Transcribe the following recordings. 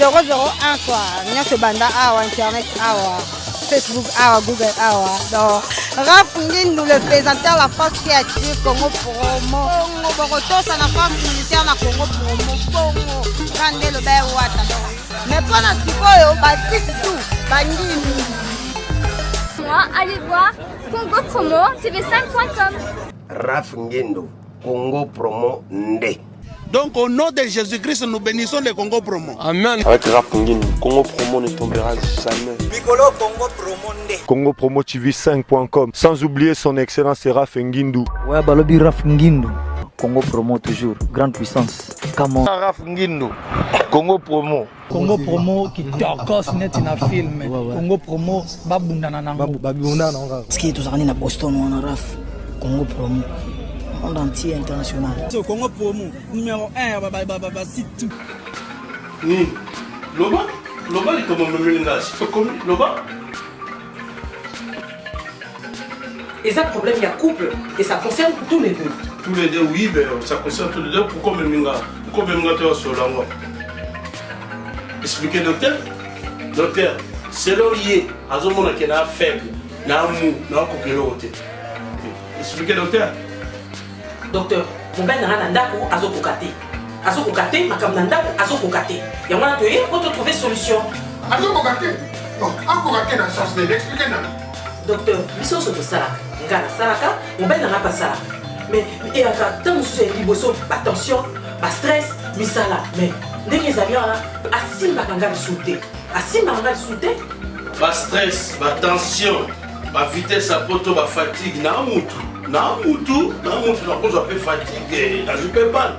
001 quoi. Nyonso banda awa internet awa. Facebook awa, Google awa. Donc, Raph Ngindu, le présentateur de la force créative Congo Promo. Bongo tosa na force militaire na Congo Promo. Bongo, kande le bain wata. Mais pour la sikoyo, baptiste tout, Bangini. Moi, allez voir Congo Promo, tv5.com. Raph Ngindu, Congo Promo Nde. Donc au nom de Jésus-Christ, nous bénissons le Congo Promo. Amen. Avec Raph Ngindu, Congo Promo ne tombera jamais. Piccolo Congo Promo Nde. Congo Promo TV5.com. Sans oublier son excellence Raph Ngindu. Ouais, Balobi Raph Ngindu. Congo Promo toujours, grande puissance. Comment Raph Ngindu, Congo Promo. Congo Promo qui torcos net na film. Congo Promo babundana nango. babundana nango. Ski tuzakani na Boston wana Raph. Congo Promo. Monde entier international. Congo Promo numéro 1 baba site. Loba est comme un mélange. Loba. Et ça problème il y a couple et ça concerne tous les deux. Tous les deux oui, ben ça concerne tous les deux. Pourquoi Meminga tu as sur la voie? Expliquez docteur. Docteur, c'est là lié à ce moment qui est faible, na mou, na kopelo côté. Expliquez docteur. Docteur, mon ben n'a ndako azokokate. Azokokate makam ndako azokokate. Ya mwana to yé pour trouver solution. Azokokate. Non, azokokate dans sens de expliquer na. Docteur, biso so to sala. Ngala salaka, mon ben n'a pas ça. Mais et aka tant sur liboso, attention, pas stress, misala. Mais ndenge ezali wana asimba kanga souté. Asimba kanga souté. Pas stress, pas tension, pas vitesse à poto, pas fatigue, na mutu. Na mutu, na cause un peu fatigué, na je peux pas.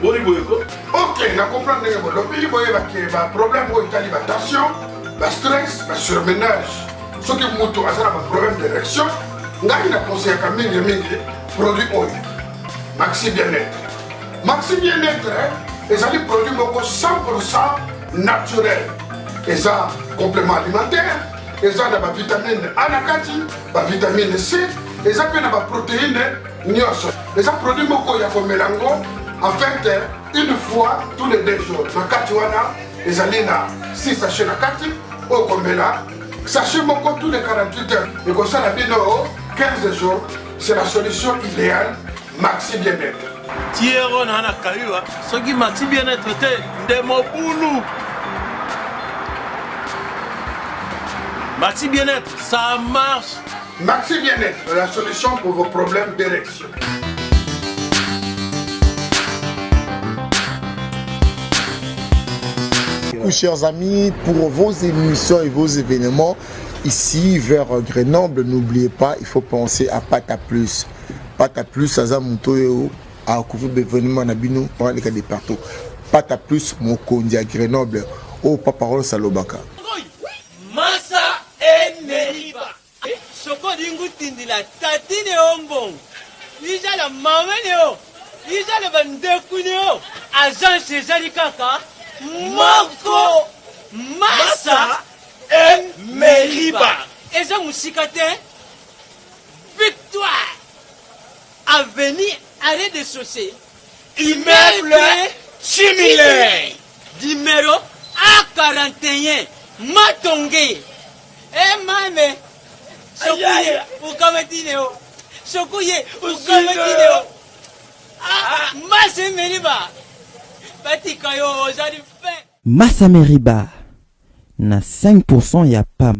Boni boyeko. Ok, na comprendre que bon, le pays boye ba problème boye tali ba tension, ba stress, ba surmenage. Ce qui mutu a ça ba problème d'érection, ngai na conseil ka mingi produit oil. Maxi bien-être. Maxi bien-être, et ça les produits moko 100% naturel. Et ça complément alimentaire, et ça na ba vitamine A na kati, ba vitamine C. Et ça peut avoir protéines, et ça produit beaucoup de mélango. En fait, une fois tous les 2 jours. Dans Katiwana, les alliés là, 6 sachets na Kati, au Komela, sachez beaucoup tous les 48 heures. Et comme ça, la bino, 15 jours, c'est la solution idéale, maxi bien-être. Thierry Nana Kayua, ce qui maxi bien-être était de mon boulot. Maxi bien-être, ça marche. Maxi bien-être, la solution pour vos problèmes d'érection. Chers amis, pour vos émissions et vos événements ici vers Grenoble, n'oubliez pas, il faut penser à Pata Plus. Pata Plus, ça a monté à couvrir l'événement Nabino pour les cas de partout. Pata Plus, mon condi à Grenoble, au Paparol Salobaka. Massa et Meriba. Soko dingu tindila tatine ombong. Ija la mamaneo. Ija la bandekuneo. Agence ezali kaka. Moko Massa et Meriba. Eza musikate. Victoire. Avenue arrêt de chaussée. Immeuble similaire. Numéro A41. Matongé. Eh mame. Sokuye, ukametineo. Sokuye, ukametineo. Ah, Massa Meriba. Batika yo, ozali fait. Massa Meriba. Na 5% ya pas.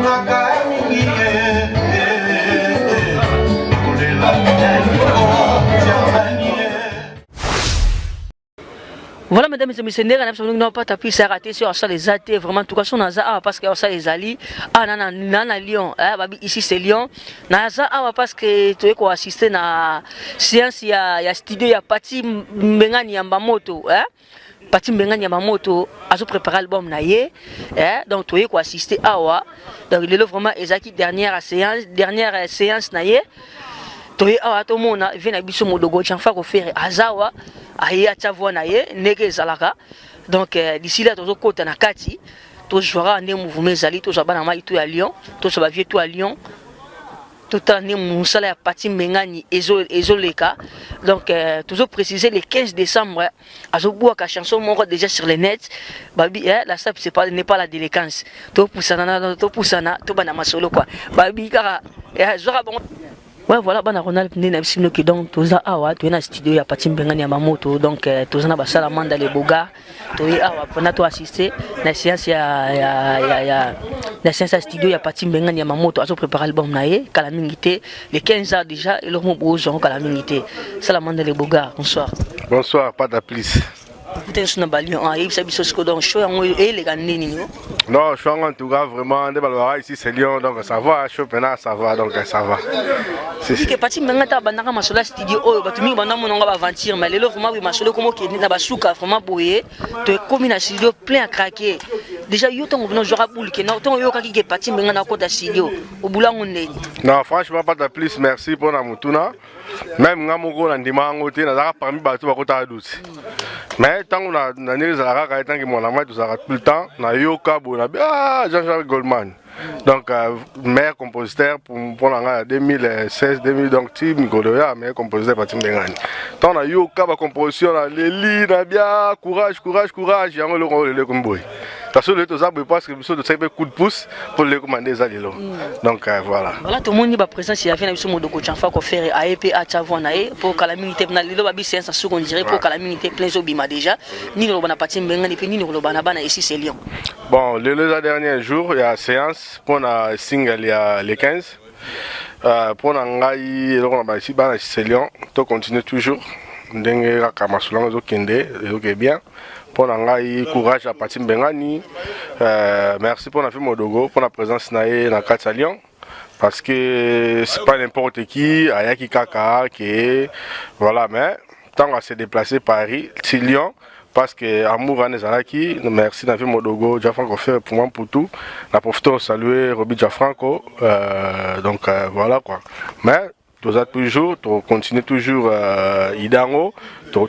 Maka mesdames et messieurs, nous n'avons pas tapé ça raté sur ça les athées vraiment tout cas son naza parce que ça les ali nana Lyon ici c'est Lyon naza parce que tu es quoi assister na séance ya studio ya Pati Mbengani ya Mbamoto Pati Mbengani ya Mbamoto azo préparer album na ye donc tu es quoi assister awa donc il est vraiment ezaki dernière séance na ye toi awa to mona vient biso modogo chanfa ko faire azawa aya tavwa na ye nege zalaka donc d'ici là tozo kota na kati to jouera ne mouvement zali to zabana mai to à Lyon to so ba vie to à Lyon tout année musala ya Pati Mbengani ezoleka donc toujours préciser le 15 décembre azo boa ka chanson moko déjà sur le net babi la sap c'est pas n'est pas la délinquance to poussana to bana masolo quoi babi kara zora bon. Ouais voilà bana Ronald Pnena bisino ki donc toza awa to na studio ya Pati Mbengani ya Mamoto donc toza na basala manda les boga to awa pona to assister na séance ya studio ya Pati Mbengani ya Mamoto azo préparer album na ye kala mingité les 15 ans déjà et leur mo bozo kala mingité sala manda les boga bonsoir. Bonsoir pas d'applis. Putain sur na balion il s'habille sur donc show et les ganini non je suis en tout cas vraiment de balora ici c'est Lyon donc ça va show pena ça va donc ça va c'est que Pati Mbengani ta bandaka masola studio oyo batumi banda mononga ba aventure mais lelo vraiment bi masolo comme qui na basuka vraiment boye to comme na studio plein à craquer déjà yo tongo no jora boule que non tongo yo kaki ke Pati Mbengani na kota studio au bulango ndeni non franchement pas de plus merci pour na mutuna même ngamoko na ndima ngote na zaka parmi bato bakota douce mais tant on a nani zalaka tant que mon ami tout ça tout le temps na yoka bona Jean-Jacques Goldman donc meilleur compositeur pour la 2016 2000 donc Tim Godoya meilleur compositeur Pati Mbengani tant na yoka ba composition na leli na bien courage yango le komboy parce que tout ça parce que biso de ça coup de pouce pour les commander ça lelo donc voilà tout le monde ba présence ya vient biso modoko chanfa ko faire AEP a chavona pour que la minute na lelo ba bi séance sur on dirait pour que la minute plein zobima déjà ni le bana Pati Mbengani puis ni le bana bana ici c'est Lyon. Bon les derniers jours il y a séance pour la single il y a les 15 pour ngai le on ba ici bana c'est Lyon to continue toujours ndenge ka masula zo kende OK bien pour ngai courage à Pati Mbengani merci pour la film Modogo pour la présence na Kata Lyon parce que c'est pas n'importe qui ayaki kaka qui voilà mais tant à se déplacer Paris c'est Lyon parce que amour an ezalaki merci na film Modogo Gianfranco fait pour moi pour tout la profite saluer Roby Gianfranco donc voilà quoi mais tout ça toujours tu continues toujours idango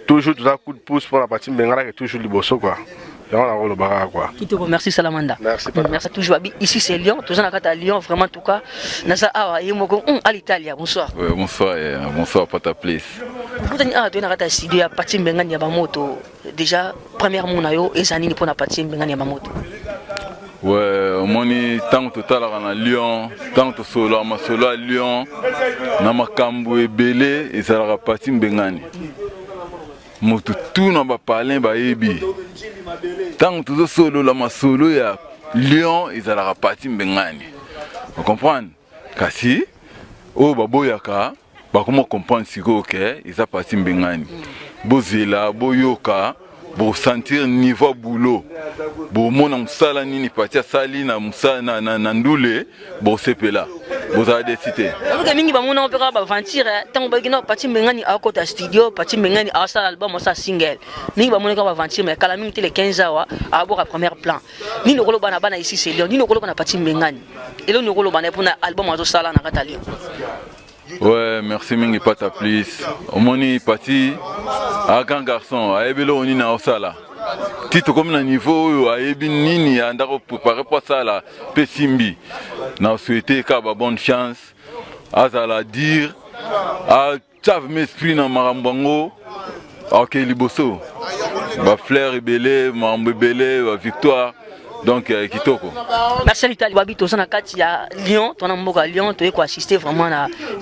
toujours tout ça coup de pouce pour la Pati Mbengani et toujours liboso quoi. Qui te remercie Salamanda. Merci toujours ici c'est Lyon, tous en à Lyon vraiment en tout cas. Nasa awa yemoko à l'Italie. Bonsoir. Oui, bonsoir Pata Place. Vous avez tu na studio ya Pati Mbengani ya Mamoto. Déjà première monayo ezanini pour na Pati Mbengani ya Mamoto. Ouais, moni tant total à Lyon, tant solo à Lyon, na makambo ebele ezalaka Pati Mbengani. Moto tout na ba parler ba yebi. Tant que solo la masolo ya Lyon ezalaka Pati Mbengani. Vous comprenez? Kasi o baboyaka ba comment comprendre siko que eza Pati Mbengani. Bozela boyoka bo sentir niveau boulot. Bo mona musala nini Pati sali na musala na ndule bo sepela. Vous avez décidé. Parce que mingi ba mona opéra ba aventure tant ba gina Pati Mbengani a kota studio Pati Mbengani a sa album sa single. Mingi ba mona ka ba aventure mais kala mingi les 15 ans a boire premier plan. Ni no kolo bana bana ici c'est Lyon, ni no kolo bana Pati Mbengani. Et là no kolo bana pour na album azo sala na kata Lyon. Ouais, merci mingi Pata Please. Omoni Pati a grand garçon, a ebelo oni na osala. Tito comme na niveau a ebi nini andako préparer pour ça la Pesimbi. Na souhaité ka ba bonne chance. Azala dire a tave m'esprit na marambango. OK liboso. Ba fleur ebele, mambo ebele, ba victoire. Donc kitoko. Merci l'Italie babi to na kati ya Lyon, to na mboka Lyon, to ko assister vraiment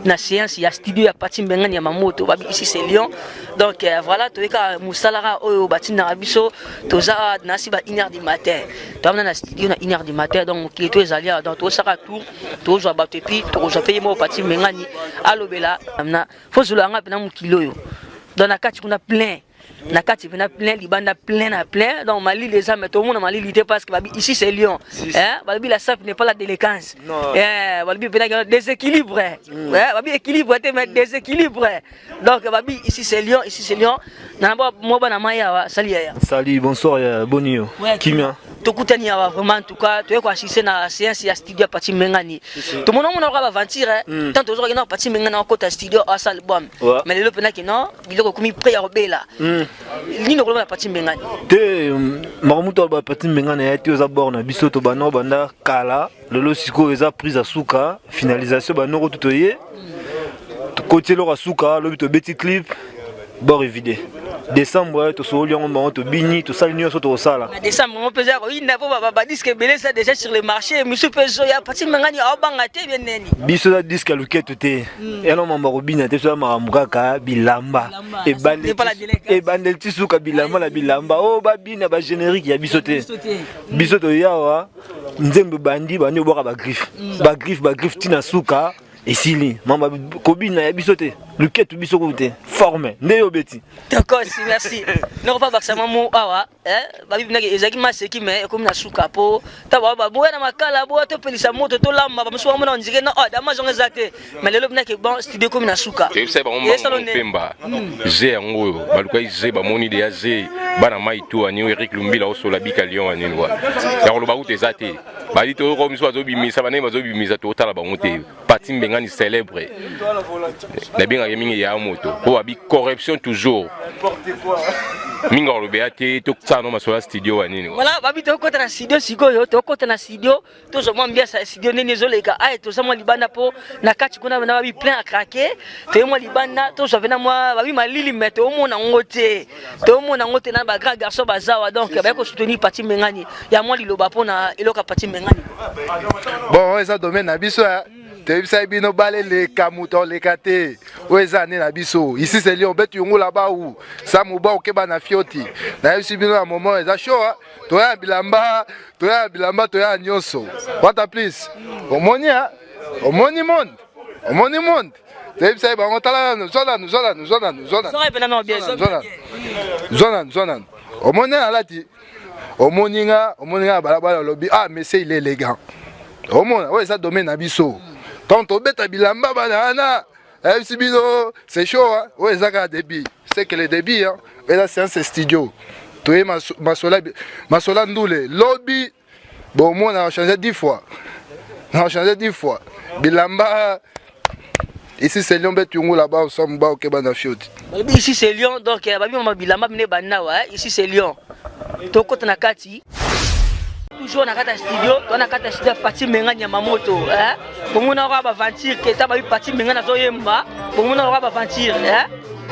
na séance ya studio ya Pati Mbengani ya Mamoto babi ici c'est Lyon. Donc voilà to ka musalara oyo batina biso to za na siba 1h du matin. To na studio na 1h du matin donc qui to ezalia donc to saka tour to zo bato puis to zo payer mo Pati Mbengani alobela na faut zulanga pena mukilo yo. Dans la kati kuna plein na kati pena plein libanda plein à plein donc Mali les amis tout le monde Mali l'idée parce que ici c'est Lyon hein Babi la SAP n'est pas la délinquance Babi pena déséquilibre Babi équilibre mais déséquilibre donc Babi ici c'est Lyon na moi bana maya salut bonsoir Bonio Kimia tokutani awa vraiment en tout cas tu es quoi assister na séance ya studio parti mengani tout le monde on va aventure tant toujours na parti mengani na côté studio à salle album mais le pena que non il est comme prêt à robela ni no koloma parti mengani te mamuto ba parti mengani ya ti oza borna biso to bana banda kala lelo siko eza prise à suka finalisation ba no tout toye côté lo suka lo bito beti clip bord évidé décembre to so lion on to bini to sal nyonso to sala décembre on peut dire il n'a pas disque belé ça déjà sur le marché monsieur peso ya parti mengani a banga te bien neni biso da disque luketo te et non mamba robina te so maramukaka bilamba e bandel tisuka bilamba la bilamba oh babina ba générique ya biso te biso to yawa nzembe bandi bani boka ba griffe tina suka esili mamba kobina ya biso te luketo biso ko te forme ndeyo beti d'accord merci non pas baksa mamu awa babi binaki ezaki maseki mais comme na suka po ta ba boya na makala bo to pelisa moto to lamba ba mso mona onzike na dama zonga zate mais lelo binaki bon studio comme na suka et c'est bon pemba j'ai ngo baluka j'ai ba moni de j'ai bana mai to ani Eric Lumbila o so la bika Lyon ani wa ya ko ba ute zate ba dit to ko mso azobimisa bana bazobimisa to tala ba mote parti mbengani célèbre na binga mingi ya moto ko abi corruption toujours minga lo beate to tsano masola studio anini voilà babi to kota na studio sikoyo to kota na studio to zo mwambia sa studio nene zoleka ay to samwa libanda po na kati kuna na babi plein à craquer to mwa libanda to zo vena mwa babi malili meto o mona ngote to mona ngote na ba grand garçon bazawa donc ba ko soutenir parti mengani ya mwa liloba po na eloka parti mengani bon eza domaine na biso Tebisa bino balé les kamuto les kate. Oeza né na biso. Ici c'est Lyon betu yongo là-bas où ça mouba okeba na fioti. Na ici bino à moment eza show. Toya bilamba toya nyonso. What a please. Omonia monde. Tebisa ba ngotala nous zona. Zona. Omonia alati. Omoninga balabala lobby. Ah mais c'est il est élégant. Omona oeza domaine na biso. Tant on bête à bilamba banana, c'est chaud, hein? Ouais, ça a débit. C'est que les débits, hein? Et là, c'est un studio. Tu es ma sola ndoule. Lobby, bon, moi, on a changé 10 fois. Bilamba, ici, c'est Lyon, bête, là-bas, au sommet, au Kébana Fiot. Ici, c'est Lyon, donc, bilamba, ici, c'est Lyon. Toko Tanakati. Toujours na kata studio, on a kata studio parti mengani ya mamoto, pour mon aura aventure que ta ba parti mengana zo yemba, pour mon aura aventure,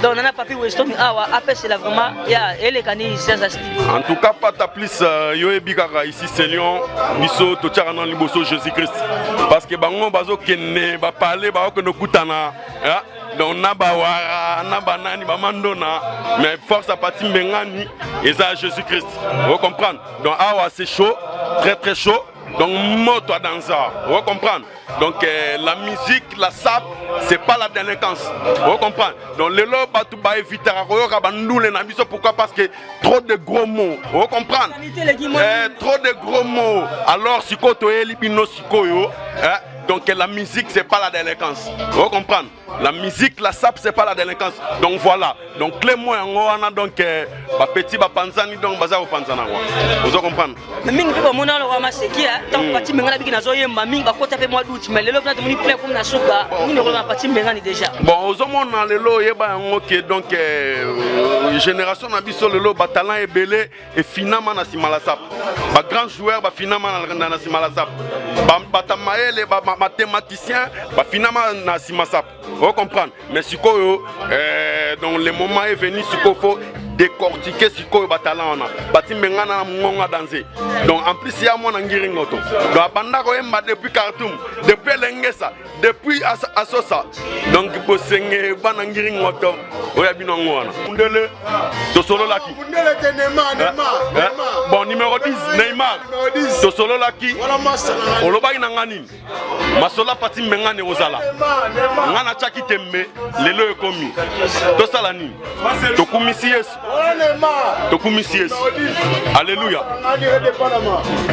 donc on a papi Weston awa après c'est là vraiment ya elle kani c'est ça studio. En tout cas pas ta plus yo ebikaka ici c'est Lyon, biso to tchara na liboso Jésus-Christ parce que bango bazo kenne ba parler ba ko no kutana, donc nabawara nabanani bamandona mais force à partir mengani et ça Jésus-Christ. Vous comprenez? Donc awa c'est chaud, très chaud. Donc moto à danser. Vous comprenez? Donc la musique, la sap, c'est pas la délinquance. Vous comprenez? Donc les lots batou ba éviter à royoka bandoule na biso pourquoi? Parce que trop de gros mots. Vous comprenez? Trop de gros mots. Alors si koto elibino sikoyo, donc la musique c'est pas la délinquance. Vous comprenez? La musique, la sap c'est pas la délinquance. Donc voilà. Donc les mots on a donc ba petit ba panzani donc baza au panzana quoi. Vous comprenez? Mais mingi pe mon na lo maseki tant parti mengana biki na zo yemba mingi ba kota pe moi doute mais lelo na to moni plein comme na suka ni no na parti mengani déjà. Bon aux hommes na lelo yeba ngoke donc génération na biso lelo ba talent ebele et finalement na simala sap. Ba grand joueur ba finalement na simala sap. Ba tamaele ba mathématicien ba finalement na simala sap. Vous comprenez? Mais si donc le moment est venu, si faut décortiquer si quoi talent on a. Bati mengana monga danser. Donc en plus il y a mon angiringoto. Donc pendant que depuis Khartoum, depuis Lengesa, depuis Asosa. Donc pour senge banangiringoto. oya bino ngwana Mundele tosolo laki bon numéro 10 Neymar tosolo laki olobaki na ngani masola pati mengane ozala ngana chaki tembe lelo ekomi tosala nini tokumisi Yesu alléluia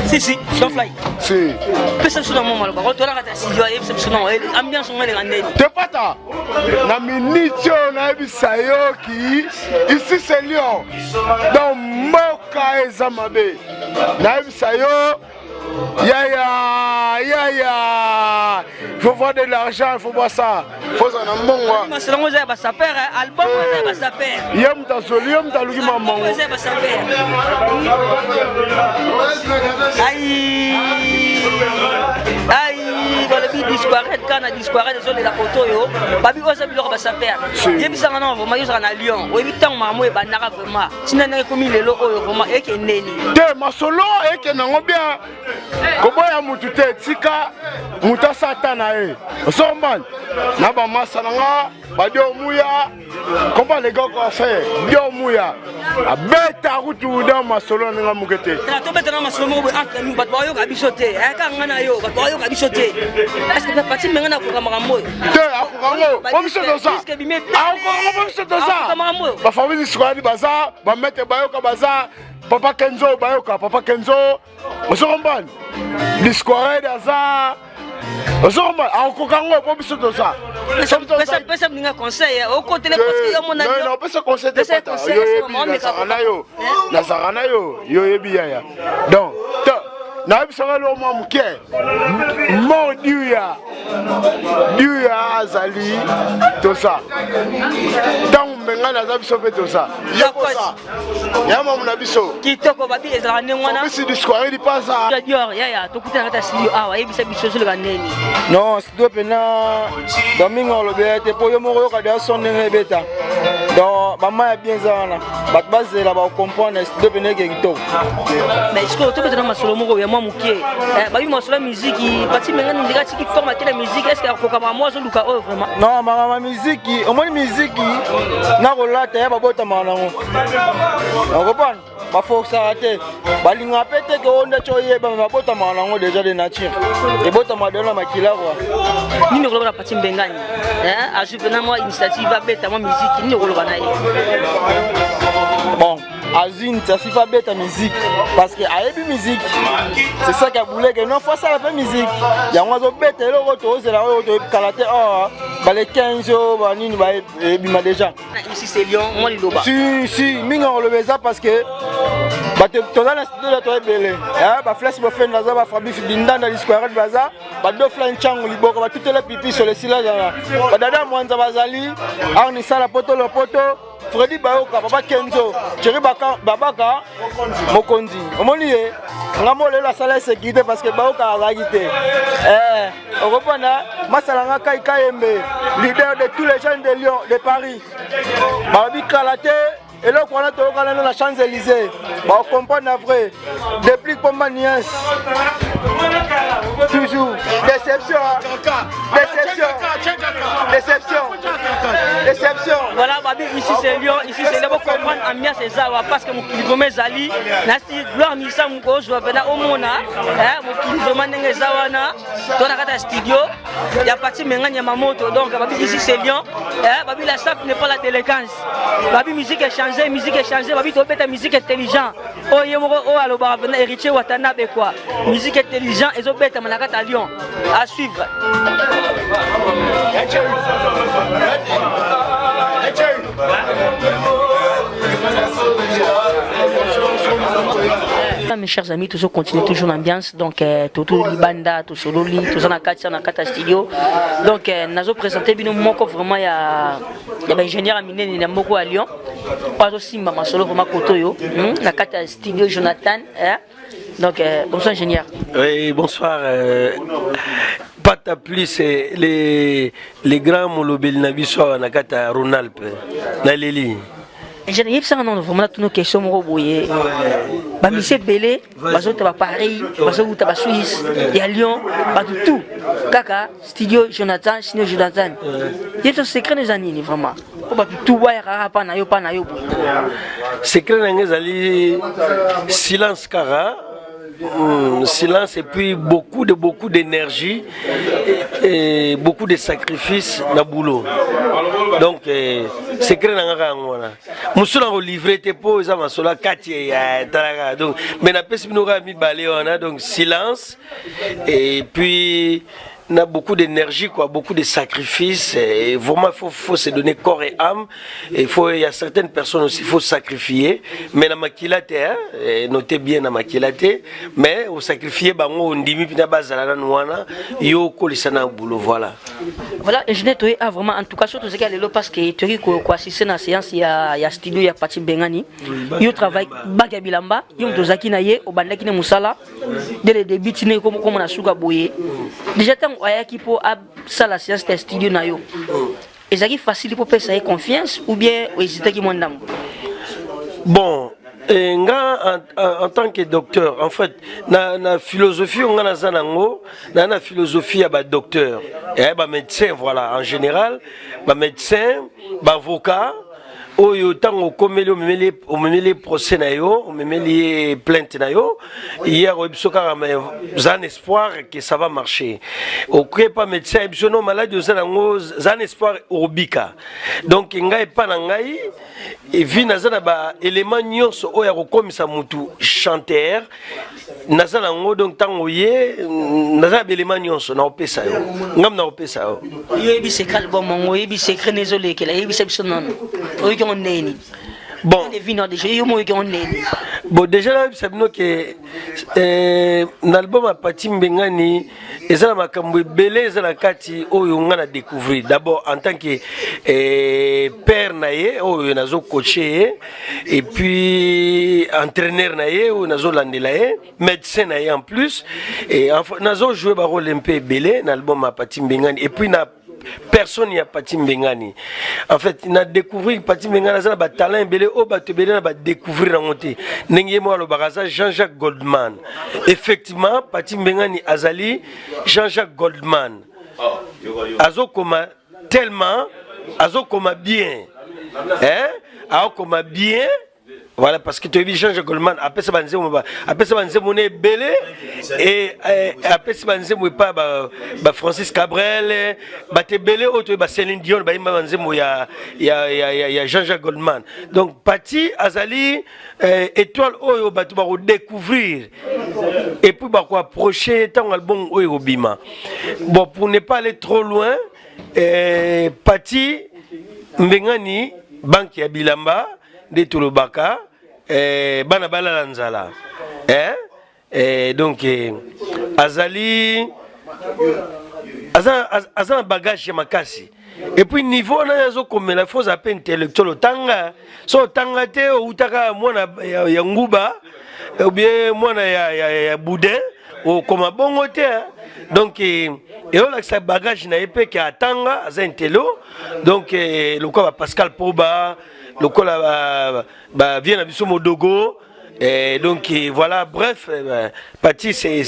si don't fly si pesa suna mama lo ba to la kata si yo pesa suna ambiance ngale ngandeni te pata na minitio na bisayo ki ici c'est Lyon dans Moka ezamabe na bisayo ya faut voir de l'argent, il faut voir ça, faut ça na mbongo ma selongo za ba saper album za ba saper yem ta soli yem ta luki mamango za ba saper ai dans le but disparaître quand on disparaît les autres la photo yo babi oza biloko ba saper yebisa ngana vraiment yo na Lyon o ebitango mamo e banaka vraiment tinana komi lelo oyo vraiment eke neni te masolo eke nango bien koboya mutu te tika muta satana e osombani na ba masananga badio muya komba les gars quoi faire dio muya abeta kutu da masolo nga mukete to beta na masolo mo entre nous bat bayo ka bisote ka ngana yo bat bayo ka bisote est-ce que pati mengana ko kamarambo te akurango bo bisoto sa akurango bo bisoto sa ba famille squad baza ba mete bayo ka baza Papa Kenzo bayoka Papa Kenzo osombani discouré daza osombani akokango po bisoto sa pesa mninga conseil au côté les parce que yo mon ami non pesa conseil de pata yo na yo yebi ya donc na bisanga lo mo muke mo diya azali to ça donc mengana za biso pe to ça ya mamu na biso kitoko babi ezala nengwana bisi discours di pasa ya tokutana kata studio awa yebisa biso so le neni non studio pena domingo lo bete po yo mo yo ka da sonne beta donc mama ya bien zana bat bazela ba comprendre studio pena ke kitoko mais est-ce que to betana masolo mo ya mukie babi masolo musique pati mengana ndika tiki formater la musique est-ce que akoka mama zo luka oh vraiment non mama musique au moins musique na rolata ya babota manango okopana ba força te balinga pete ke onda choye ba babota manango déjà de nature et bota madona makila quoi nini ko la pati mbengani ajupena moi initiative beta moi musique nini ko lo bana bon Azine, ça suffit pas bête à musique parce que à musique c'est ça qui a voulu que non faut ça la musique il y a un oiseau bête et le retour c'est la retour kalaté oh bah les 15 jours bah ni bah bima déjà ici c'est Lyon moi les loba si minga on le ça parce que bah tu dans la studio là toi belé bah flash bah fait dans bah fabi binda dans l'histoire de baza bah deux flan chango liboko bah toutes les pipi sur le silage là bah dada mwanza bazali arni sala poto le poto Freddy Bayoka, Papa Kenzo, Thierry Babaka, Mokonzi. Omoni ye, ngamole la salle sécurité parce que Bayoka a gagné. On reprend Masalanga Kai Kayembe, leader de tous les jeunes de Lyon, de Paris. Babi Kalate, et là on a tout dans la Champs-Élysées. On comprend après. Depuis Pomba Niens. Toujours déception. Voilà, Babi, ici c'est Lyon, ici c'est Lyon. Pour comprendre ambiance c'est ça, parce que mon kilikomé Zali, nasi gloire misa mko je vais au mona, mon kilikomé n'engage zawana, dans la studio, il y a parti mengani Yamamoto, donc Babi ici c'est Lyon, Babi la staff n'est pas la délinquance, Babi musique est changée, Babi tu ta musique intelligente, oh yemoro oh alors Babi héritier Watanabe quoi, musique intelligente et zo bête manakata à Lyon, à suivre. Mes chers amis, toujours continuer toujours l'ambiance, donc tout libanda, tout sololi, tout en kata studio. Donc nous présenté bien moko vraiment il y a ingénieur aminé ni moko à Lyon. Pas aussi maman solo vraiment kotoyo, na kata studio Jonathan, donc bonsoir ingénieur. Oui, bonsoir. Pas ta plus les grands molobel nabiso na kata Ronalp na leli. ingénieur ça non vraiment toutes nos questions mo boye ba monsieur belé bazo ta Paris bazo ta ba Suisse ya Lyon ba tout kaka studio Jonathan sinon Jonathan il est secret des années vraiment ba tout wa ya pa na yo secret ngezali silence kara silence et puis beaucoup d'énergie et beaucoup de sacrifices na boulot. Donc secret nanga ngona musula ko livrer te po za masola kati ya talaga donc mais na pesi binoka mi balé on donc silence et puis on a beaucoup d'énergie, quoi, beaucoup de sacrifices. Et vraiment, il faut se donner corps et âme. Il y a certaines personnes aussi, il faut sacrifier. Mais la maquilate, notez bien la maquilate. Mais au sacrifier, on dit voilà. Voilà, ingénieur a vraiment, en tout cas, surtout ce qu'il y a parce que tu as assisté à la séance, il y a studio, il y a Pati Bengani. Il travaille Bagabilamba, il y a Dozaki Naye, au Bandaki Moussala. Dès le début, tu comme on a souga bouillé. Déjà, ayaki pour ça la séance de studio na yo ezaki facile pour passer confiance ou bien hésiter qui mon dame bon en tant que docteur en fait na philosophie on a zanango na philosophie ya ba docteur et ba médecin voilà en général ba médecin ba avocat oyo tango komeli o memeli procès na yo o memeli plainte na yo hier o bisoka zan espoir que ça va marcher o crée pas médecin bisono malade zanango zan espoir obika donc ngai pa na ngai et vi na zana ba élément nyonso oyo ya kokomisa mutu chanteur na zanango donc tango ye na za élément nyonso na opesa yo ngam na opesa yo yebi secret bon mongo yebi secret nezole kela yebi sebso non bon, déjà là, c'est que l'album a Pati Mbengani et ça m'a comme belé ça la kati oh on a découvert d'abord en tant que père naïe oh on a coaché et puis entraîneur naïe oh on a landelaye médecin naïe en plus et on a joué un rôle un peu belé l'album a Pati Mbengani et puis na personne n'y a Pati Mbengani. En fait, il a découvert Pati Mbengani, il a talent belé, oh bah tu belé, il a découvert en monté. N'engagez moi le baraza Jean-Jacques Goldman. Effectivement, Pati Mbengani Azali, Jean-Jacques Goldman. Azo koma tellement, azo koma bien, hein? Azo koma bien. Voilà, parce que tu as vu Jean-Jacques Goldman, après ça, on est belé, et après ça, on pas Francis Cabrel, tu es belé, tu es Céline Dion, il y a Jean-Jacques Goldman. Donc, Pati, Azali, étoile, tu vas découvrir, et puis, tu vas approcher ton album, Bima. Bon, pour ne pas aller trop loin, Pati, Mbengani, Banque ya Bilamba, de Toulobaka, bana bala lanzala, donc Azali, Azan bagage makasi. Et puis niveau na yazo comme la fausse appel intellectuel tanga, so tanga te ou taka mwana ya nguba, ou bien mwana ya boudin, ou comme bongo te. Donc et on a que sa bagage na épée qui atanga Azan intello, donc le quoi Pascal Poba. Le col vient à Bissau Modogo et donc voilà bref Pati c'est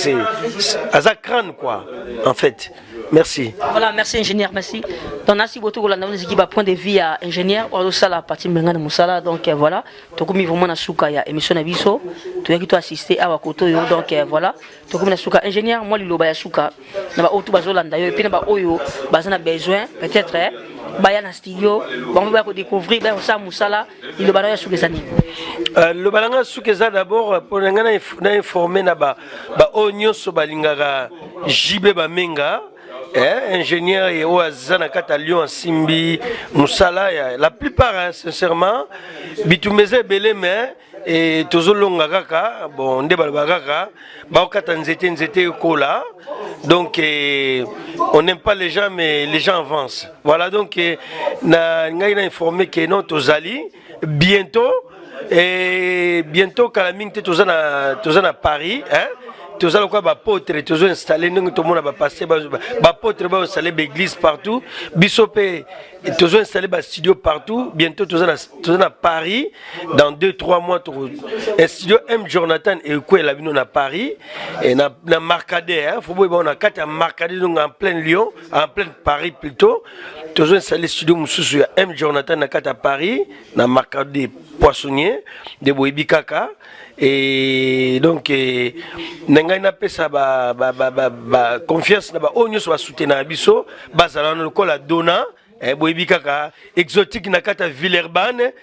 à Zakran quoi en fait merci voilà merci ingénieur merci donc merci beaucoup la équipe à point de vue à ingénieur ou ça la Pati Mbengani Moussala donc voilà to comme vraiment na suka ya émission na biso to yaki to assister à wakoto yo donc voilà to comme na suka ingénieur moi liloba ya suka na ba otu bazolanda yo et puis na ba oyo bazana besoin peut-être baya na studio bon va découvrir ben ça Moussala il le balanga sous les années le balanga sous les d'abord pour na informer na ba onyo so balingaka jibe ba menga ingénieur et Oazana Catalan Simbi Moussala la plupart sincèrement bitumeze belé mais et tozolonga kaka bon nde balbakaka baokata nzete kola donc on n'aime pas les gens mais les gens avancent voilà donc na ngai na informé que non tozali bientôt et bientôt kalaming te tozana Paris hein tous allons quoi apôtres tous installés nous tout le monde va passer apôtres va installer l'église partout bisopé tous installés studio partout bientôt tous à Paris dans 2-3 mois un studio M Jonathan et quoi la vino à Paris et na Marcadet hein faut voir on a 4 Marcadet donc en plein Lyon en plein Paris plutôt tous installés studio mususu ya M Jonathan na 4 à Paris na Marcadet poissonnier de Boebi Kaka et donc n'engai na pesa ba confiance na ba onyo so ba soutenir biso bazala no ko la dona Boebi Kaka exotique na kata Villeurbanne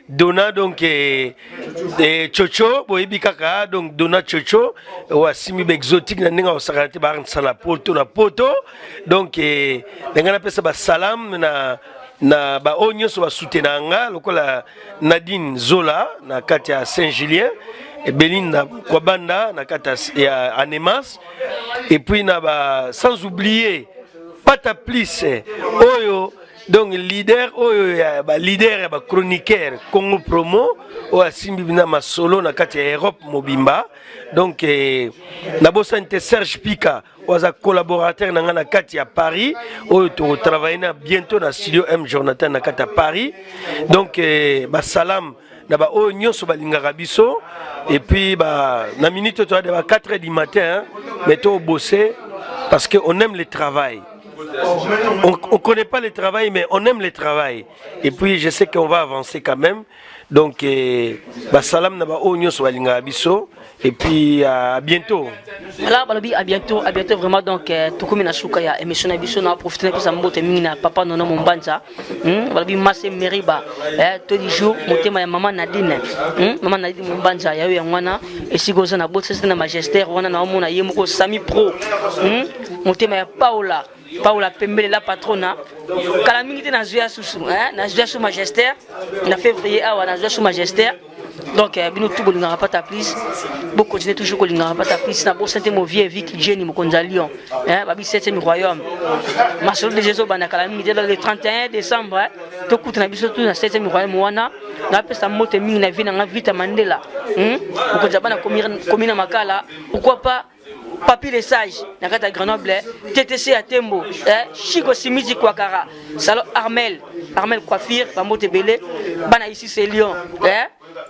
Dona donc Chocho Boebi Kaka donc Dona Chocho wa simi exotique na ninga osakati ba nsala poto na poto donc n'engai na pesa ba salam na ba onyo so ba soutenir nga lokola Nadine Zola na kati ya Saint-Julien et Belinda Kwabanda na kati ya Anemas et puis na ba sans oublier Pata Plus oyo donc leader oyo ba leader ba chroniqueur Congo Promo o asimbi bina masolo na kati ya Europe mobimba donc na bosante Serge Pika oza collaborateur na ngana kati ya Paris oyo to travailler bientôt na studio M Jonathan na kati ya Paris donc ba salam na ba oyo nyonso balingaka biso et puis ba na minute to de 4h du matin mais to bosser parce que on aime le travail. On connaît pas le travail mais on aime le travail et puis je sais qu'on va avancer quand même donc salam na ba onyo so balinga biso et puis à bientôt. Là balobi à bientôt vraiment donc tout comme na suka ya émission na biso na profiter pour ça mbote mingi na papa nono mombanza balobi masse meriba tous les jours motema ya maman Nadine maman Nadine mombanza ya yo ngwana esigoza na bote na magistère wana na omona yemoko Sami Pro motema ya Paola Pembele la patrona kala mingi te na zoya susu na zoya sous magistère na février awa na zoya sous magistère donc bino tout bolinga pas ta plus beaucoup continuer toujours bolinga pas ta plus na bo santé mo vie Vicky Jenny mo konza Lyon babi 7e royaume masolo de Jésus bana kala mingi le 31 décembre to kuta na biso tout na 7e royaume wana na pesa mote mingi na vie na Vita Mandela mo konza bana komina makala pourquoi pas Papi les sages, Nakata Grenoble, TTC à Tembo, Chico Simiti Kwakara, Salon Armel Coiffure, Bamote Belé, Bana ici c'est Lyon,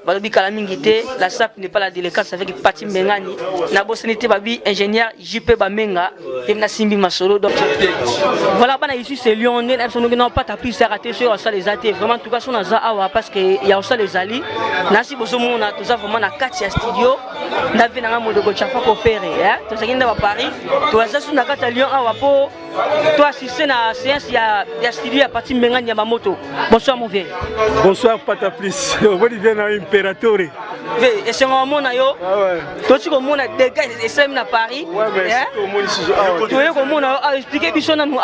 Balobi Kalamingité, la SAP n'est pas la délicatesse avec Pati Mengani, Nabosonité Babi, ingénieur JP Bamenga, et Nassimbi Masolo. Donc voilà, Bana ici c'est Lyon, on n'a pas tapé, c'est raté sur ça les athées, vraiment, en tout cas, on a Zahawa parce qu'il y a aussi les alliés, Nasi Bosomo, on a tout ça vraiment à 4 studio, on a vu un mot de Gochafa Kopere, tout ça qui est à Paris, tout ça, on a 4 Lyon, à Wapo. Toi, assister à la séance, il y a studio à Pati Mengani Yamamoto. Bonsoir, mon vieux. Bonsoir, Pata Plus. On va dire à Imperator. Et c'est mon monde, toi, tu as des gars, et c'est à Paris. Ouais, mais c'est au monde ici. Tu as comment expliquer Bishon à nous,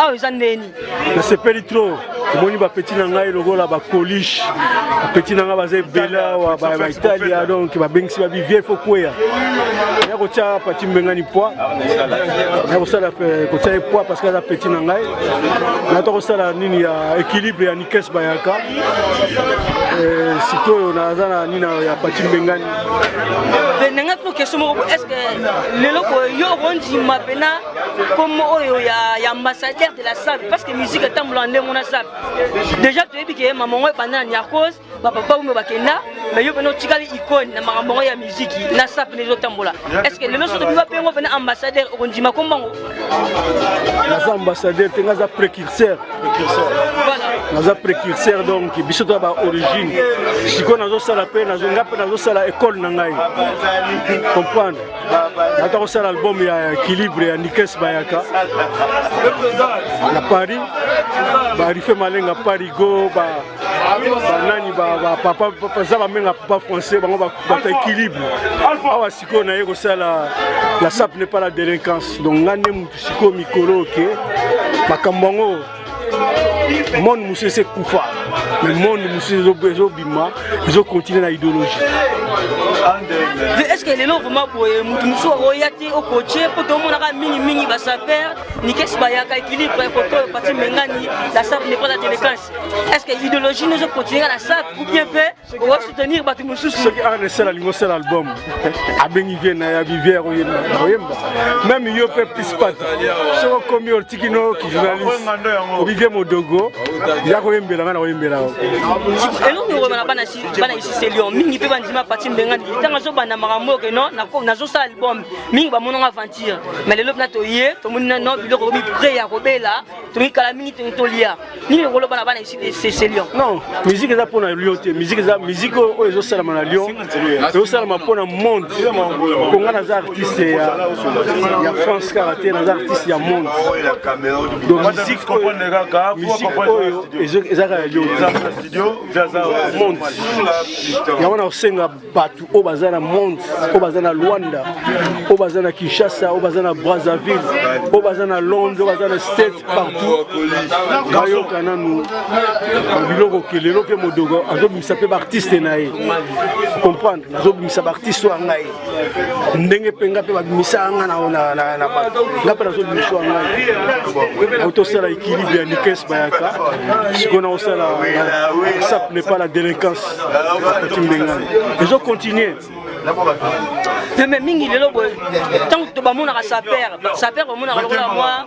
c'est pas trop. Moni ba petit nanga le rôle ba coliche. Petit nanga ba bella wa ba Italia donc ba bengsi ba vivre faut quoi. Ya ko tia Pati Mengani poids. Ya ko sala ko tia poids parce que la petit nanga na to ko sala nini ya équilibre ya Nikes Bayaka. Siko na zana nini ya Pati Mengani. Nanga ko question est-ce que le loko yo rondi mapena comme oyo ya ambassadeur de la salle parce que musique est tambulande mon salle. Déjà tu as dit que maman est pendant Niakos, papa ou bakenda, mais yo beno tikali icône na maman ya musique, na sap les autres tambola. Est-ce que le notion de biba pengo bena ambassadeur ondima kombango? Na ambassadeur tenga za précurseur. Voilà. Na précurseur donc biso to ba origine. Siko nazo sala pe nazo ngape nazo sala école na ngai. Comprendre? Na to sala album ya équilibre ya Nikes Bayaka. Na Paris. Ba rife malenga Parigo ba nani ba papa za ba menga papa français bango ba équilibre awa siko na yeko sala la SAP n'est pas la délinquance donc ngane mutu siko mikolo ke makambango monde musu se kufa mais monde musu zo bima zo continuer na idéologie. Est-ce que les gens vraiment mutu musu royati au coaché pour tout le monde a mingi ba saper Nikes Bayaka équilibre pour parti Mengani la SAP n'est pas la délinquance. Est-ce que l'idéologie nous continue à la SAP ou bien on va soutenir Batu Moussous? Ce qui a c'est l'album. Abeni vient à Bivière même il y a plus pas. Ce qu'on comme Tikino qui journaliste Olivier Modogo il y a rien bien là et nous nous revenons pas ici c'est Lyon mingi pe bandima parti Mengani tant zo bana marambo que non na zo ça album mingi ba mononga aventure mais le lobna to yé to munna no bilo ko mi prêt ya robela to mi kala mingi to lia ni le rolo bana ici c'est Lyon non musique za pona Lyon te musique o ezo sala na Lyon ezo sala ma pona monde ko ngana za artiste ya France karaté na za artiste ya monde donc musique oyo ezaka Lyon studio za monde ya wana osenga batu o bazana monde o bazana Luanda o bazana Kinshasa o bazana Brazzaville o bazana Londres o bazana States partout gayo kananu biloko kelelo pe modogo azobimisa pe artiste na ye comprendre azobimisa artiste wa ngai ndenge penga pe babimisa nga na ngapa azobimisa wa ngai autosala équilibre ya Nikes Bayaka sikona osala ça n'est pas la délinquance ils ont continué mais mingi lelo boy tant que ba mona sa père ba mona la moi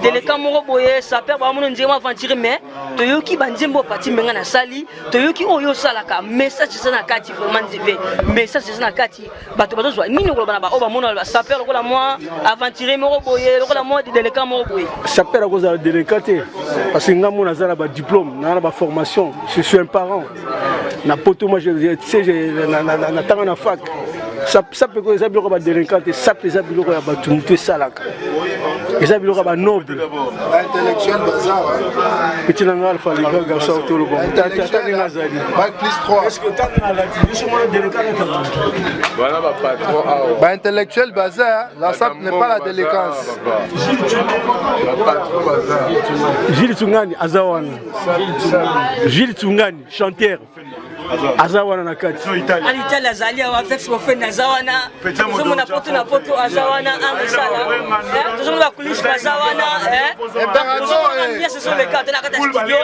délinquant moko boye sa père ba mona ndima aventure mais to yoki banjembo parti menga na sali to yoki oyo sala ka message sana kati vraiment ndive message sana kati bato bazo zwa nini ko ba ba mona sa père ko la moi aventure moko boye ko la moi délinquant moko boye sa père ko za délinquant parce que ngamo na za ba diplôme na ba formation je suis un parent na poto moi je sais na tanga na fac ça peut que ça biloko ba délinquant ça peut ça biloko ya ba tumtu salaka et ça biloko ba noble intellectuel bazar petit nanga alpha les gars garçon tout le bon tata ninga zali bac plus 3 est-ce que tata la dit sur mon délinquant voilà ba patron ba intellectuel bazar la ça n'est pas la délinquance Gilles Tsungani azawana Gilles Tsungani chanteur azawana na kati ali tala zalia wa vex mo fe na zawana somo na poto azawana angisala somo ba kulish na zawana somo na bien ce sont les cartes na kata studio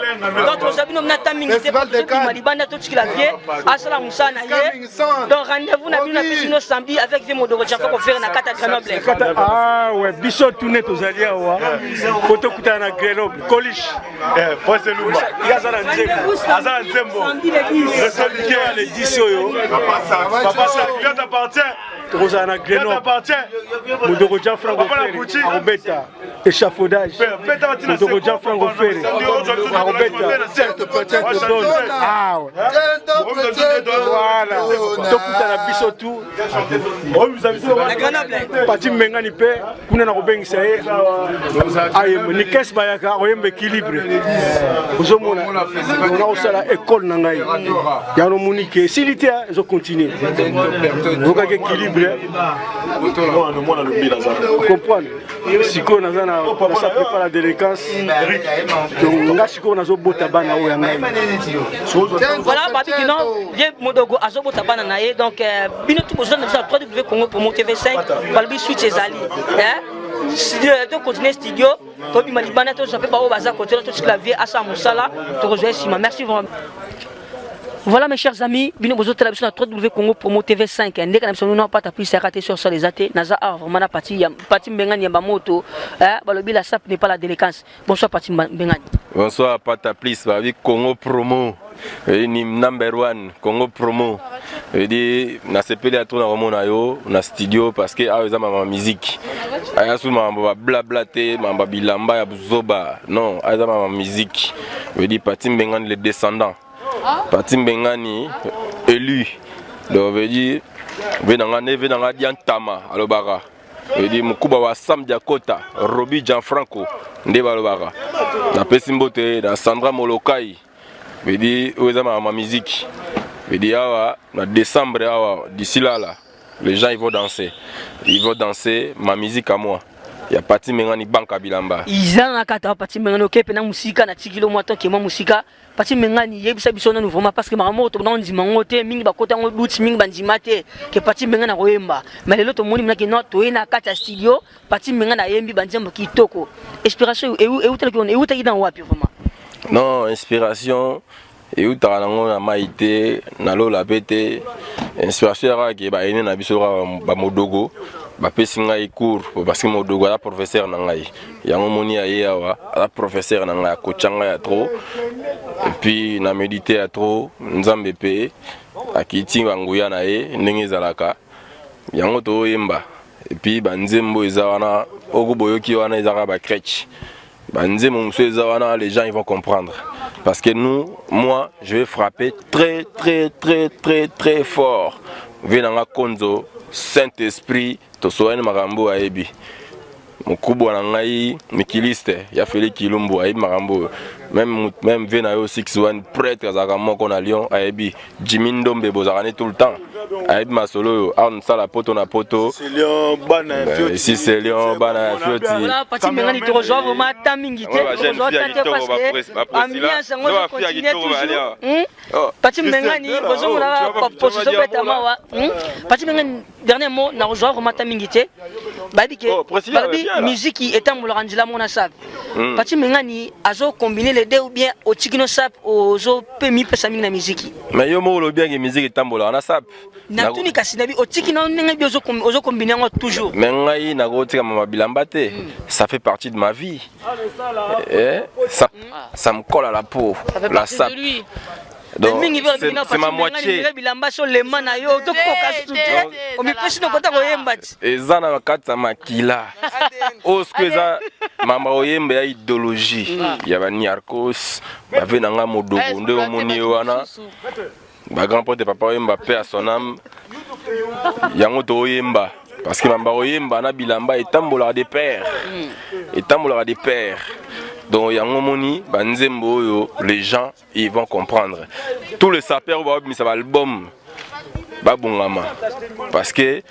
donc on sabino na tamingi te pour malibanda tout ce qu'il a fait asala musana ye donc rendez-vous na bino pisino samedi avec Vimo de Rocha pour faire na kata Grenoble ah ouais biso tunet aux aliens wa poto kuta na Grenoble kolish faut c'est nous yazala nzembo les 10 yo papa ça vient t'appartient Rosana Grenoble Moudoko Jean Franco Ferry Arobeta échafaudage Moudoko Jean Franco Ferry Arobeta peut-être donne ah voilà tokuta na biso tout Pati Mengani pe kuna na kobengisa ye aye Nikes Bayaka oyembe équilibre ozomona on a osala école na ngai ya no munike silité zo continuer donc équilibre comprendre siko nazana ça prépare la délinquance donc nga siko nazo bota bana o ya ngai voilà babi kino vie modogo azo bota bana na ye donc bino tout besoin de ça 3W Congo pour mon TV5 balbi switch ezali de continuer studio to bi malibana to sape ba o baza continuer tout ce clavier asa musala to rejoindre Sima merci vraiment. Voilà mes chers amis, bino bozo télévision à 3W Congo Promo TV5. Ndeka na biso nous pas tapis c'est raté sur les athées. Naza vraiment na parti Mbengani yamba moto. Balobi la SAP n'est pas la délinquance. Bonsoir parti Mbengani. Bonsoir Pataplis avec Congo Promo. Ni number 1 Congo Promo. Dit na sepeli à tourner vraiment na yo na studio parce que a ma musique. Aya sous ma blablaté, ma bilamba ya buzoba. Non, a ma musique. Dit parti Mbengani les descendants. Parti Mbengani élu donc veut dire venanga diantama alobara veut dire mukuba wa Sam Diakota Robi Gianfranco nde balobara na pesimbote na Sandra Molokai veut dire oza ma musique veut dire awa na décembre awa d'ici là les gens ils vont danser ma musique à moi ya Pati Mengani banka bilamba izana kata Pati Mengani okepe na musika na tikilo moto ke musika Pati Mengani yebisa biso na vraiment parce que makambo to na ndima ngote mingi bakota ngo duti mingi bandima te ke Pati Mengani koyemba mais lelo to moni mnaki no to ina kata studio Pati Mengani ayembi banjemba kitoko inspiration et tele dans wapi vraiment non inspiration et où t'as na maïté na lo la pété inspiration ra ke ba ene na biso ba modogo ba pesinga i cours parce que modogo la professeur na ngai yango moni aye awa la professeur na ngai kochanga ya trop et puis na méditer ya trop nzambe pe akiti banguya na ye ndenge zalaka yango to yemba et puis banzembo eza wana okuboyoki wana ezaka ba crèche banzembo muso eza wana les gens ils vont comprendre parce que nous moi je vais frapper très très très très très fort venanga konzo Saint-Esprit to soane makambo ayebi mukubwa na ngai mikiliste ya Félix Kilumbu ayebi makambo même vena yo 61 prêtre azaka moko na Lyon ayebi Jimmy Ndombe bozakane tout le temps ayebi masolo yo on sala poto na poto c'est Lyon bana fioti ici c'est Lyon bana fioti voilà Pati Mengani to rejoindre vraiment tamingi te ambiance ngo continue toujours Pati Mengani bozo na position beta mawa Pati Mengani dernier mot na rejoindre vraiment tamingi te babi ke babi musique etambola ranjila mona sap Pati Mengani azo combiner les deux ou bien au tikino sap ozo pe mi pesa mingi na musique mais yo mo lo bien que musique etambola na sap na tuni kasinabi o tikino ndenge bi ozo combiner ngo toujours mais ngai na go tika mama bilamba te ça fait partie de ma vie ça me colle à la peau la sap donc c'est ma moitié ezana makata makila oskeza mama oyembe ya idéologie ya bani Arcos bave nanga modogo nde omoni wana ba grand pote papa oyemba paix à son âme yango to oyemba parce que mama oyemba na bilamba etambola des pères donc yango moni banzembo oyo les gens ils vont comprendre tous les sapeurs vont mis ça album babungama parce que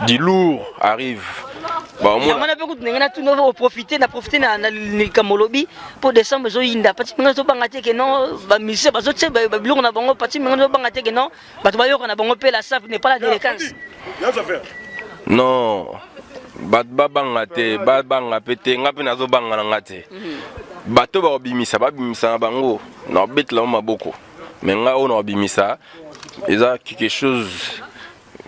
du lourd arrive bah on a beaucoup de gens qui ont profité na kamolobi pour décembre zo inda Pati Mengani zo bangate que non ba mise ba zo tse ba biloko na bango Pati Mengani zo bangate que non ba to ba yo na bango pe la sap n'est pas la délinquance non babanga te babanga pete ngape nazo banga na ngate bato ba obimisa na bango na betla maboko mais nga ona obimisa eza quelque chose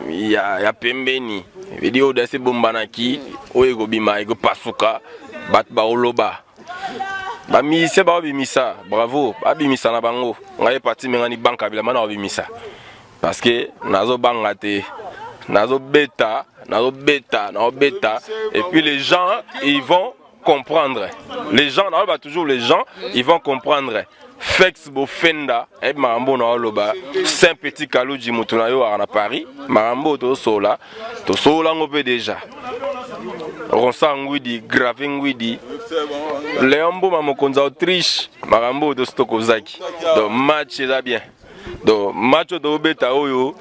ya pembeni video de se bombanaki oyego bima ego pasuka bat ba oloba ba mi se ba obimisa bravo abimisa na bango ngai Pati Mengani banka bila mana obimisa parce que nazo banga te nazo beta et puis les gens ils vont comprendre les gens toujours les gens ils vont comprendre Fex Bofenda et Marambo na oloba Saint Petit Kalouji mutuna yo à Paris Marambo to sola ngope déjà Ronsangwidi Gravingwidi Leombo mamokonza Autriche Marambo to Stokozaki donc match est bien donc match de beta oyo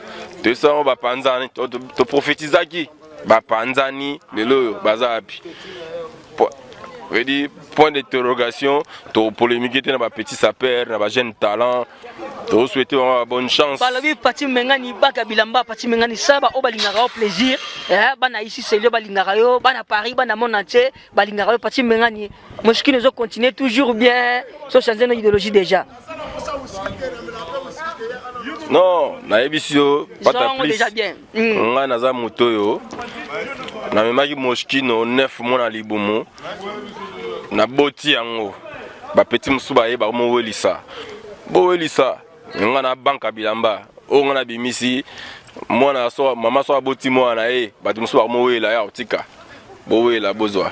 te ça ba panzani to prophétisaki ba panzani lelo bazapi point d'interrogation to polémique na ba petit sapeur na ba jeune talent to souhaiter bonne chance balobi Pati Mengani baka bilamba Pati Mengani saba o balingaka au plaisir bana ici c'est le balingaka yo bana Paris bana monde entier balingaka yo Pati Mengani moski nous continuer toujours bien sur changer notre idéologie déjà non na ebisio pata plus nga naza moto yo na memaki moskino 9 mois na libumu na boti yango ba petit musuba ye ba mo welisa bo welisa nga na banka bilamba o nga na bimisi mwana so mama so boti mwana e ba musuba mo wela ya otika bo wela bozwa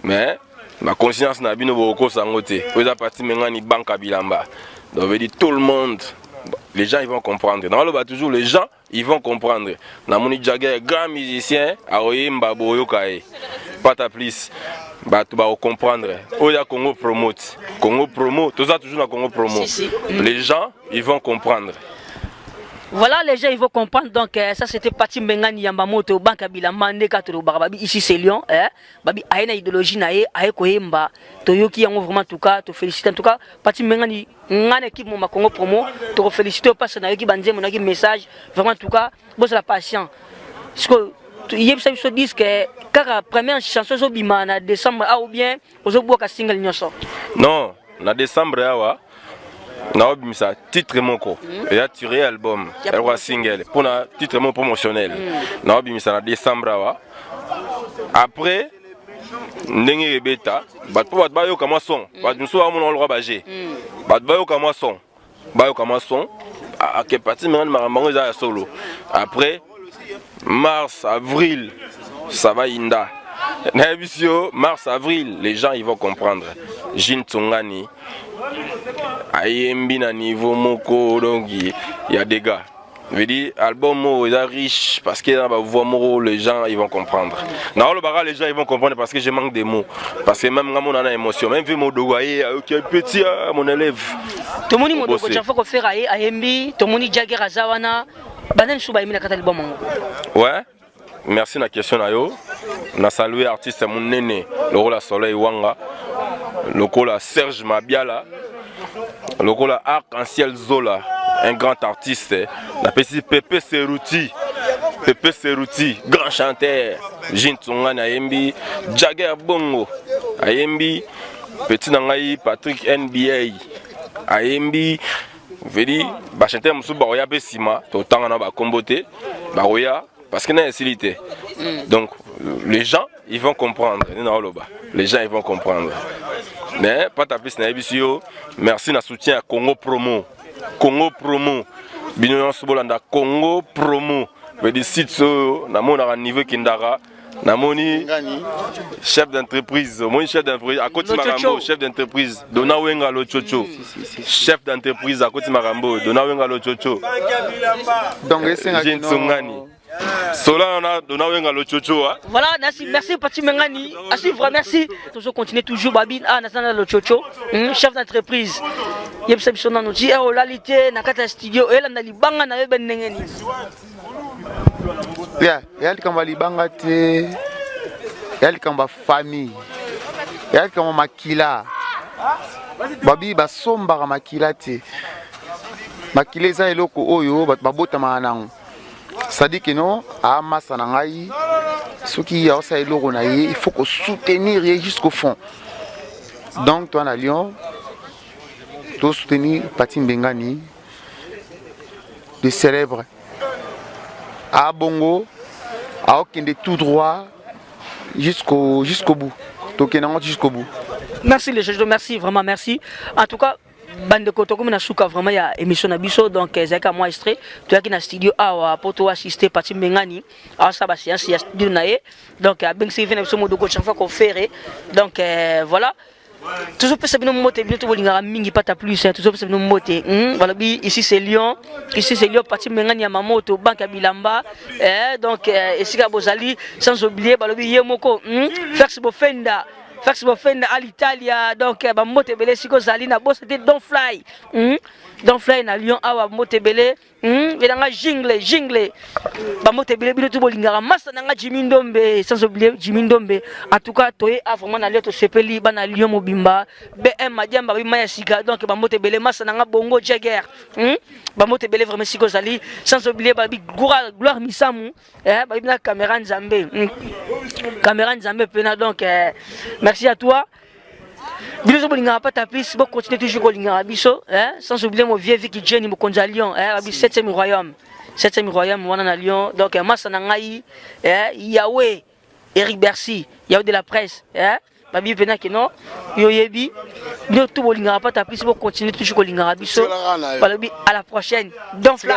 mais ma conscience na bino boko sangote oza Pati Mengani banka bilamba donc veut dire tout le monde les gens ils vont comprendre dans le bas toujours les gens ils vont comprendre na moni Jagger grand musicien a oyemba boyokae pata plus ba tu vas comprendre oya Congo promote tout ça toujours na Congo promo les gens ils vont comprendre Voilà, les gens ils vont comprendre. Donc ça c'était Pati Mbengani Yambamoto Banka Bilamba Ndeka to Barababi ici c'est Lyon babi aina idéologie nae aye koyemba toyoki yango vraiment tout cas te félicite en tout cas Pati Mbengani ngane équipe mo Congo Promo te féliciter parce na yoki banze mon message vraiment tout cas bon c'est la patience parce que hier ça se dit que car première chanson zo bima na décembre ou bien ozo boka single nyoso non na décembre awa na obimisa titre moko et a tiré album et single pour na titre mon promotionnel na obimisa na décembre awa après ndenge beta bat bayo kama son bat muso amona lo baje bat bayo kama son a que parti maintenant mamango za solo après mars avril ça va inda na bisio mars avril les gens ils vont comprendre Jin Tsongani ayembi na niveau moko donc il y a des gars. Je veux dire album est riche parce que dans la voix moro les gens ils vont comprendre. Dans le bagarre les gens ils vont comprendre parce que je manque des mots parce que même quand on a émotion même vu mon dogoyer qui est petit mon élève. Tout le monde mon dogo chaque fois qu'on fait ayembi tout le monde Jagger Azawana banen suba yemi na kata album. Ouais. Merci na question na yo. Na saluer artiste mon néné le rôle Soleil Wanga. Le rôle Serge Mabiala. Le rôle Arc-en-Ciel Zola, un grand artiste. La petite Pepe Seruti, grand chanteur. Jin Tsongani Ayembi, Jagger Bongo Ayembi, petit Nangaï Patrick NBA Ayembi. Vedi, ba chanteur musu baroya besima, to tangana ba kombote, baroya parce que na facilité. Donc les gens ils vont comprendre. Les gens ils vont comprendre. Mais pas ta piste na ebisio. Merci na soutien à Congo Promo. Congo Promo. Bino Sobolanda Congo Promo. Vedi site so na mona niveau kindara. Na moni chef d'entreprise, mon chef d'entreprise à côté Marambo, chef d'entreprise Dona Wenga Lochocho. Chef d'entreprise à côté Marambo, Dona Wenga Lochocho. Donc Jin Tsongani. Sola on a Dona Wenga Lochocho. Voilà, merci Pati Mbengani. À suivre, merci. Toujours continuer toujours Babine National Lochocho, chef d'entreprise. Yebsa bisona no ti o lalité na kata studio ela na libanga na yebe ndengeni. Yali kamba libanga te, yali kamba famille, yali kamba makila. Babi basomba makila te. Makila eza eloko oyo babota manango. Ça dit que non, à Massanangaï, ce qui a aussi eloko na ye, il faut qu'on soutenir jusqu'au fond. Donc toi à Lyon, tu soutenir Pati Mbengani, de célèbre. À Bongo, à Okende tout droit jusqu'au bout. Jusqu'au bout. Merci les gens, merci, vraiment merci. En tout cas, bande de koto comme na souka vraiment il y a émission na biso donc zaka moi extrait tu as qui na studio awa pour toi assister Pati Mbengani à ça ba séance ya studio nae donc à ben c'est venu sur modo chaque fois qu'on fait donc voilà. Toujours peut savoir nous monter bientôt bolingara mingi pata plus toujours peut savoir nous monter voilà ici c'est Lyon Pati Mbengani Yamamoto Banka Bilamba donc ici ka bozali sans oublier balobi yemoko Fax Bofenda à l'Italie donc ba motebele siko zali na boss c'était Don't Fly na Lyon awa motebele vedanga jingle ba motebele bino to bolingara massa nanga Jimmy Ndombe sans oublier Jimmy Ndombe en tout cas toye a vraiment na leto sepeli ba na Lyon mobimba BM Madiamba bi maya sika donc ba motebele massa nanga Bongo Jagger ba motebele vraiment siko zali sans oublier ba bi gloire misamu ba bi na caméra Nzambe pena donc merci à toi. Biso bolinga pas taper, si vous continuez toujours bolinga biso, sans oublier mon vieux Vicky Jenny mo konza Lyon, 7e royaume. 7e royaume wana na Lyon. Donc massa na ngai, Yahweh, Eric Bercy, Yahweh de la presse, babi pena que non, yo yebi, nous tout bolinga pas taper, si vous continuez toujours bolinga biso. À la prochaine. Don't Fly.